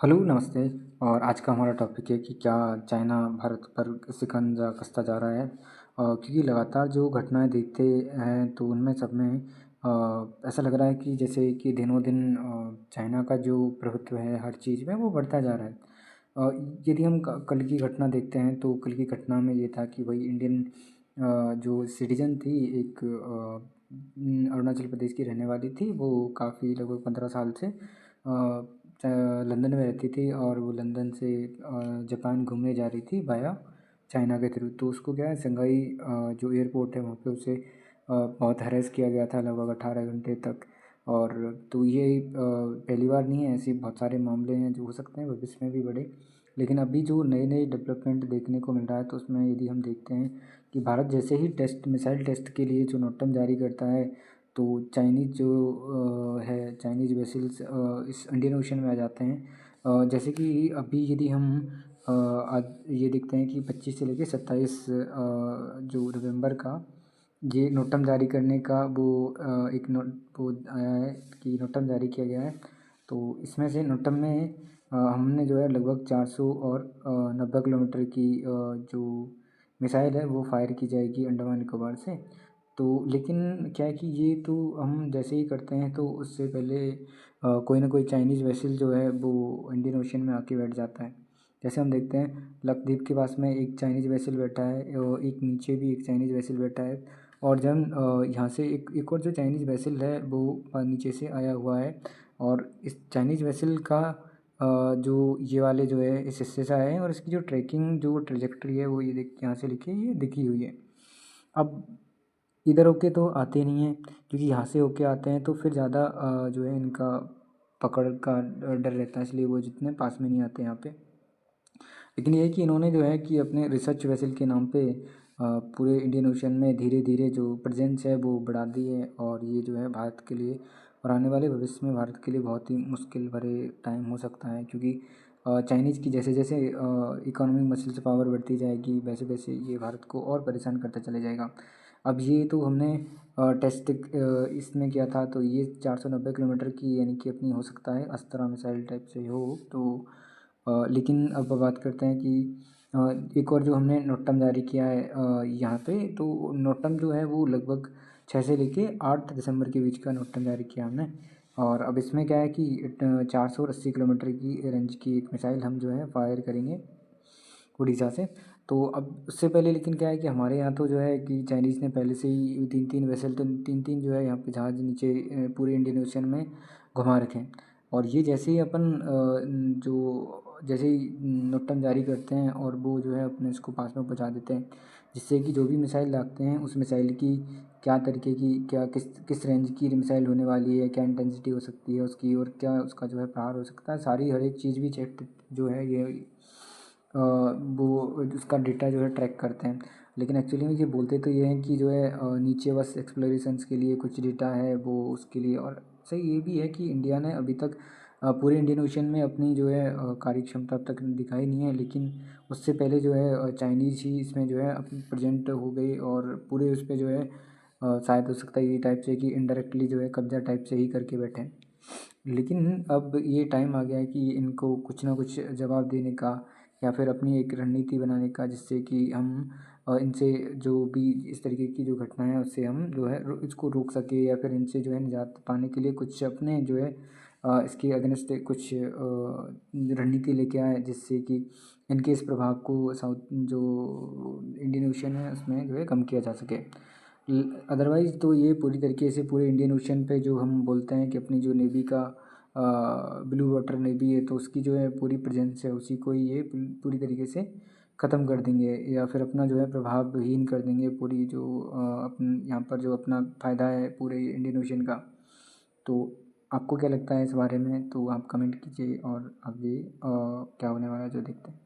Hello, नमस्ते। और आज का हमारा टॉपिक है कि क्या चाइना भारत पर शिकंजा कसता जा रहा है। क्योंकि लगातार जो घटनाएं देखते हैं तो उनमें सब में ऐसा लग रहा है कि जैसे कि दिनों दिन चाइना का जो प्रभुत्व है हर चीज़ में वो बढ़ता जा रहा है। यदि हम कल की घटना देखते हैं तो कल की घटना में ये था कि भाई इंडियन जो सिटीजन थी एक अरुणाचल प्रदेश की रहने वाली थी। वो काफ़ी लगभग 15 साल से लंदन में रहती थी और वो लंदन से जापान घूमने जा रही थी बाया चाइना के थ्रू। तो उसको क्या है संगाई जो एयरपोर्ट है वहाँ पे उसे बहुत हैरेस किया गया था लगभग 18 घंटे तक। और तो ये पहली बार नहीं है, ऐसे बहुत सारे मामले हैं जो हो सकते हैं भविष्य में भी बढ़े। लेकिन अभी जो नए नए डेवलपमेंट देखने को मिल रहा है तो उसमें यदि हम देखते हैं कि भारत जैसे ही मिसाइल टेस्ट के लिए जो नोटम जारी करता है तो चाइनीज़ जो है चाइनीज़ वेसल्स इस इंडियन ओशन में आ जाते हैं। जैसे कि अभी यदि हम आज ये देखते हैं कि 25 से लेकर 27 जो नवंबर का ये नोटम जारी करने का वो एक नोट वो आया है कि नोटम जारी किया गया है। तो इसमें से नोटम में हमने जो है लगभग 400 और 90 किलोमीटर की जो मिसाइल है वो फायर की जाएगी अंडमान निकोबार से। तो लेकिन क्या है कि ये तो हम जैसे ही करते हैं तो उससे पहले कोई ना कोई चाइनीज़ वेसल जो है वो इंडियन ओशन में आके बैठ जाता है। जैसे हम देखते हैं लक्षद्वीप के पास में एक चाइनीज़ वेसल बैठा है और एक नीचे भी एक चाइनीज़ वेसल बैठा है। और जब यहाँ से एक और जो चाइनीज़ वेसल है वो नीचे से आया हुआ है। और इस चाइनीज़ वेसल का जो ये वाले जो है इस हिस्से से आए हैं और इसकी जो ट्रैकिंग जो ट्रेजेक्ट्री है वो ये देख यहाँ से लिखी है, ये दिखी हुई है। अब इधर होके तो आते नहीं हैं क्योंकि यहाँ से होके आते हैं तो फिर ज़्यादा जो है इनका पकड़ का डर रहता है, इसलिए वो जितने पास में नहीं आते यहाँ पे। लेकिन ये है कि इन्होंने जो है कि अपने रिसर्च वेसल के नाम पे पूरे इंडियन ओशन में धीरे धीरे जो प्रेजेंस है वो बढ़ा दी है। और ये जो है भारत के लिए और आने वाले भविष्य में भारत के लिए बहुत ही मुश्किल भरे टाइम हो सकता है। क्योंकि चाइनीज़ की जैसे जैसे इकोनॉमिक मसल्स पावर बढ़ती जाएगी वैसे वैसे ये भारत को और परेशान करता चले जाएगा। अब ये तो हमने टेस्ट इसमें किया था तो ये 490 किलोमीटर की यानी कि अपनी हो सकता है अस्त्रा मिसाइल टाइप से हो। तो लेकिन अब बात करते हैं कि एक और जो हमने नोटम जारी किया है यहाँ पे तो नोटम जो है वो लगभग 6 से लेके 8 दिसंबर के बीच का नोटम जारी किया हमने। और अब इसमें क्या है कि 480 किलोमीटर की रेंज की एक मिसाइल हम जो है फायर करेंगे उड़ीसा से। तो अब उससे पहले लेकिन क्या है कि हमारे यहाँ तो जो है कि चाइनीज़ ने पहले से ही तीन तीन वेसल तो तीन तीन जो है यहाँ पे जहाज़ नीचे पूरे इंडियन ओशन में घुमा रखे हैं। और ये जैसे ही अपन जो जैसे ही नोटम जारी करते हैं और वो जो है अपने इसको पास में पहुँचा देते हैं जिससे कि जो भी मिसाइल लागते हैं उस मिसाइल की क्या तरीके की क्या किस किस रेंज की मिसाइल होने वाली है, क्या इंटेंसिटी हो सकती है उसकी और क्या उसका जो है प्रहार हो सकता है, सारी हर एक चीज़ भी चेक जो है ये वो उसका डेटा जो है ट्रैक करते हैं। लेकिन एक्चुअली में ये बोलते तो ये हैं कि जो है नीचे बस एक्सप्लोरेशंस के लिए कुछ डेटा है वो उसके लिए। और सही ये भी है कि इंडिया ने अभी तक पूरे इंडियन ओशन में अपनी जो है कार्य क्षमता अब तक दिखाई नहीं है। लेकिन उससे पहले जो है चाइनीज़ ही इसमें जो है अपनी प्रेजेंट हो गई और पूरे उस पे जो है शायद हो सकता है ये टाइप से कि इनडायरेक्टली जो है कब्जा टाइप से ही करके बैठे हैं। लेकिन अब ये टाइम आ गया है कि इनको कुछ ना कुछ जवाब देने का या फिर अपनी एक रणनीति बनाने का जिससे कि हम इनसे जो भी इस तरीके की जो घटनाएं हैं उससे हम जो है इसको रोक सके या फिर इनसे जो है निजात पाने के लिए कुछ अपने जो है इसके अगेंस्ट कुछ रणनीति लेके आए जिससे कि इनके इस प्रभाव को साउथ जो इंडियन ओशन है उसमें जो है कम किया जा सके। अदरवाइज़ तो ये पूरी तरीके से पूरे इंडियन ओशन पे जो हम बोलते हैं कि अपनी जो नेवी का ब्लू वाटर नेवी है तो उसकी जो है पूरी प्रेजेंस है उसी को ही ये पूरी तरीके से ख़त्म कर देंगे या फिर अपना जो है प्रभावहीन कर देंगे पूरी जो अपन यहाँ पर जो अपना फ़ायदा है पूरे इंडियन ओशन का। तो आपको क्या लगता है इस बारे में? तो आप कमेंट कीजिए और आगे क्या होने वाला है जो देखते हैं।